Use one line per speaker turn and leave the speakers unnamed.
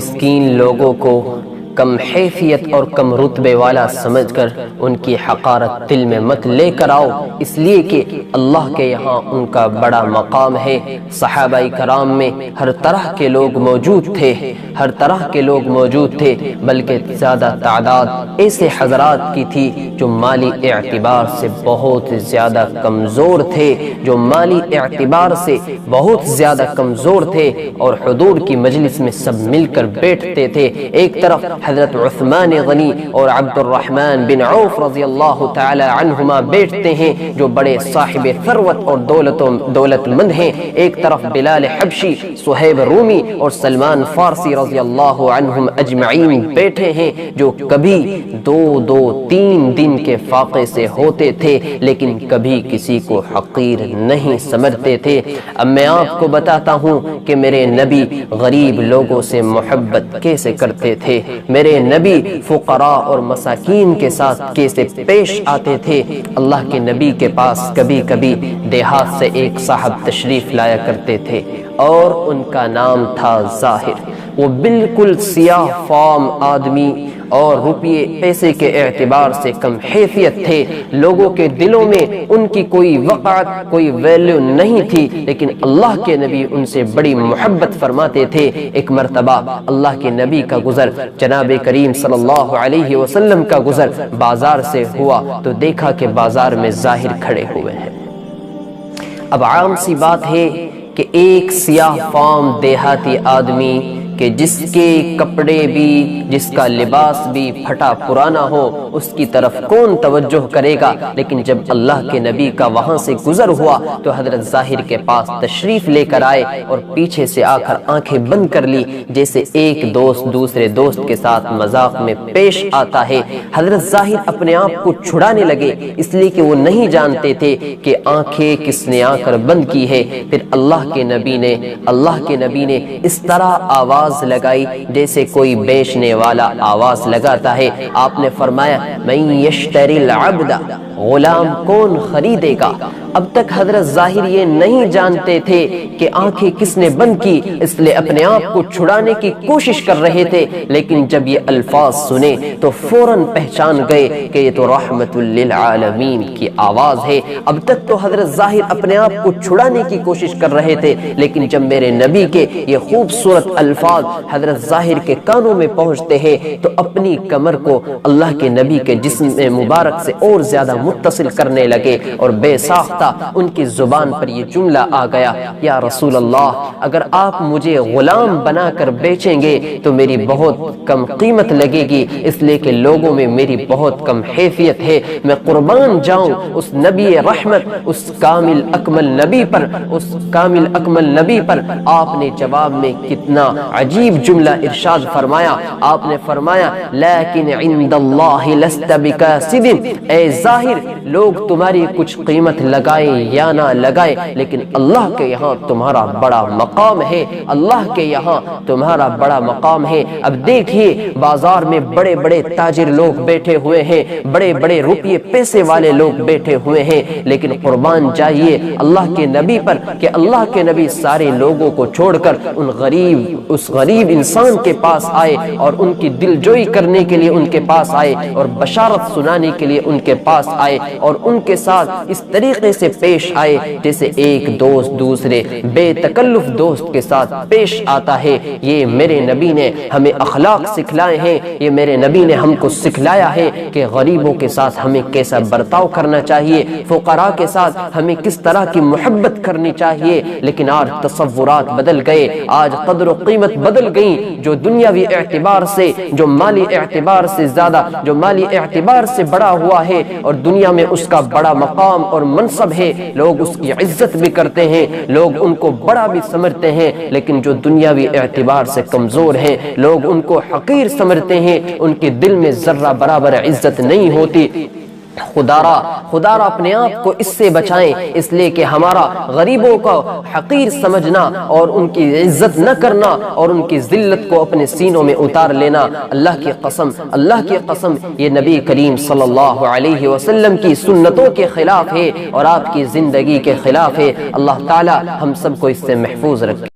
مسکین لوگوں کو کم حیثیت اور کم رتبے والا سمجھ کر ان کی حقارت دل میں مت لے کر آؤ، اس لیے کہ اللہ کے یہاں ان کا بڑا مقام ہے۔ صحابہ کرام میں ہر طرح کے لوگ موجود تھے، ہر طرح کے لوگ موجود تھے، بلکہ زیادہ تعداد ایسے حضرات کی تھی جو مالی اعتبار سے بہت زیادہ کمزور تھے، جو مالی اعتبار سے بہت زیادہ کمزور تھے، اور حضور کی مجلس میں سب مل کر بیٹھتے تھے۔ ایک طرف حضرت عثمان غنی اور عبد الرحمن بن عوف رضی اللہ تعالی عنہما بیٹھتے ہیں جو بڑے صاحب ثروت اور دولت مند ہیں، ایک طرف بلال حبشی، صہیب رومی اور سلمان فارسی رضی اللہ عنہم اجمعین بیٹھے ہیں جو کبھی دو تین دن کے فاقے سے ہوتے تھے لیکن کبھی کسی کو حقیر نہیں سمجھتے تھے۔ اب میں آپ کو بتاتا ہوں کہ میرے نبی غریب لوگوں سے محبت کیسے کرتے تھے، میرے نبی فقراء اور مساکین کے ساتھ کیسے پیش آتے تھے۔ اللہ کے نبی کے پاس کبھی کبھی دیہات سے ایک صاحب تشریف لایا کرتے تھے اور ان کا نام تھا ظاہر۔ وہ بالکل سیاہ فام آدمی اور روپیے پیسے کے اعتبار سے کم حیثیت تھے، لوگوں کے دلوں میں ان کی کوئی وقعت، کوئی ویلیو نہیں تھی، لیکن اللہ کے نبی ان سے بڑی محبت فرماتے تھے۔ ایک مرتبہ اللہ کے نبی کا گزر، جناب کریم صلی اللہ علیہ وسلم کا گزر بازار سے ہوا تو دیکھا کہ بازار میں ظاہر کھڑے ہوئے ہیں۔ اب عام سی بات ہے کہ ایک سیاہ فام دیہاتی آدمی کہ جس کے کپڑے بھی، جس کا لباس بھی پھٹا پرانا ہو، اس کی طرف کون توجہ کرے گا، لیکن جب اللہ کے نبی کا وہاں سے گزر ہوا تو حضرت ظاہر کے پاس تشریف لے کر آئے اور پیچھے سے آ کر آنکھیں بند کر لی، جیسے ایک دوست دوسرے دوست کے ساتھ مذاق میں پیش آتا ہے۔ حضرت ظاہر اپنے آپ کو چھڑانے لگے، اس لیے کہ وہ نہیں جانتے تھے کہ آنکھیں کس نے آ کر بند کی ہے۔ پھر اللہ کے نبی نے اس طرح آواز لگائی جیسے کوئی بیچنے والا آواز لگاتا ہے۔ آپ نے فرمایا من یشتری العبد، غلام کون خریدے گا؟ اب تک حضرت ظاہر یہ نہیں جانتے تھے کہ آنکھیں کس نے بند کی، اس لیے اپنے آپ کو چھڑانے کی کوشش کر رہے تھے، لیکن جب یہ الفاظ سنے تو فوراً پہچان گئے کہ یہ تو رحمت للعالمین کی آواز ہے۔ اب تک تو حضرت ظاہر اپنے آپ کو چھڑانے کی کوشش کر رہے تھے، لیکن جب میرے نبی کے یہ خوبصورت الفاظ حضرت ظاہر کے کانوں میں پہنچتے ہیں تو اپنی کمر کو اللہ کے نبی کے جسم مبارک سے اور زیادہ متصل کرنے لگے، اور بے ساختہ ان کی زبان پر یہ جملہ آ گیا، یا رسول اللہ، اگر آپ مجھے غلام بنا کر بیچیں گے تو میری بہت کم قیمت لگے گی، اس لیے کہ لوگوں میں میری بہت کم حیثیت ہے، میں قربان جاؤں اس نبی رحمت، اس کامل اکمل نبی پر۔ آپ نے جواب میں کتنا عجیب جملہ ارشاد فرمایا، آپ نے فرمایا لیکن عند اللہ لست بکاسد، اے ظاہر لوگ تمہاری کچھ قیمت لگائیں یا نہ لگائیں، لیکن اللہ کے یہاں تمہارا بڑا مقام ہے، اللہ کے یہاں تمہارا بڑا مقام ہے۔ اب دیکھیے بازار میں بڑے بڑے تاجر لوگ بیٹھے ہوئے ہیں، بڑے بڑے روپیے پیسے والے لوگ بیٹھے ہوئے ہیں، لیکن قربان جائیے اللہ کے نبی پر کہ اللہ کے نبی سارے لوگوں کو چھوڑ کر اس غریب انسان کے پاس آئے اور ان کی دل جوئی کرنے کے لیے ان کے پاس آئے اور بشارت سنانے کے لیے ان کے پاس آئے، اور ان کے ساتھ اس طریقے سے پیش آئے جیسے ایک دوست دوسرے بے تکلف دوست کے ساتھ پیش آتا ہے۔ یہ میرے نبی نے ہمیں اخلاق سکھلائے ہیں، یہ میرے نبی نے ہم کو سکھلایا ہے کہ غریبوں کے ساتھ ہمیں کیسا برتاؤ کرنا چاہیے، فقراء کے ساتھ ہمیں کس طرح کی محبت کرنی چاہیے۔ لیکن آج تصورات بدل گئے، آج قدر و قیمت بدل گئی، جو دنیاوی اعتبار سے، جو مالی اعتبار سے زیادہ، جو مالی اعتبار سے بڑا ہوا ہے اور دنیا میں اس کا بڑا مقام اور منصب ہے، لوگ اس کی عزت بھی کرتے ہیں، لوگ ان کو بڑا بھی سمجھتے ہیں، لیکن جو دنیاوی اعتبار سے کمزور ہیں لوگ ان کو حقیر سمجھتے ہیں، ان کے دل میں ذرہ برابر عزت نہیں ہوتی۔ خدا را اپنے آپ کو اس سے بچائیں، اس لیے کہ ہمارا غریبوں کو حقیر سمجھنا اور ان کی عزت نہ کرنا اور ان کی ذلت کو اپنے سینوں میں اتار لینا، اللہ کی قسم یہ نبی کریم صلی اللہ علیہ وسلم کی سنتوں کے خلاف ہے اور آپ کی زندگی کے خلاف ہے۔ اللہ تعالی ہم سب کو اس سے محفوظ رکھے۔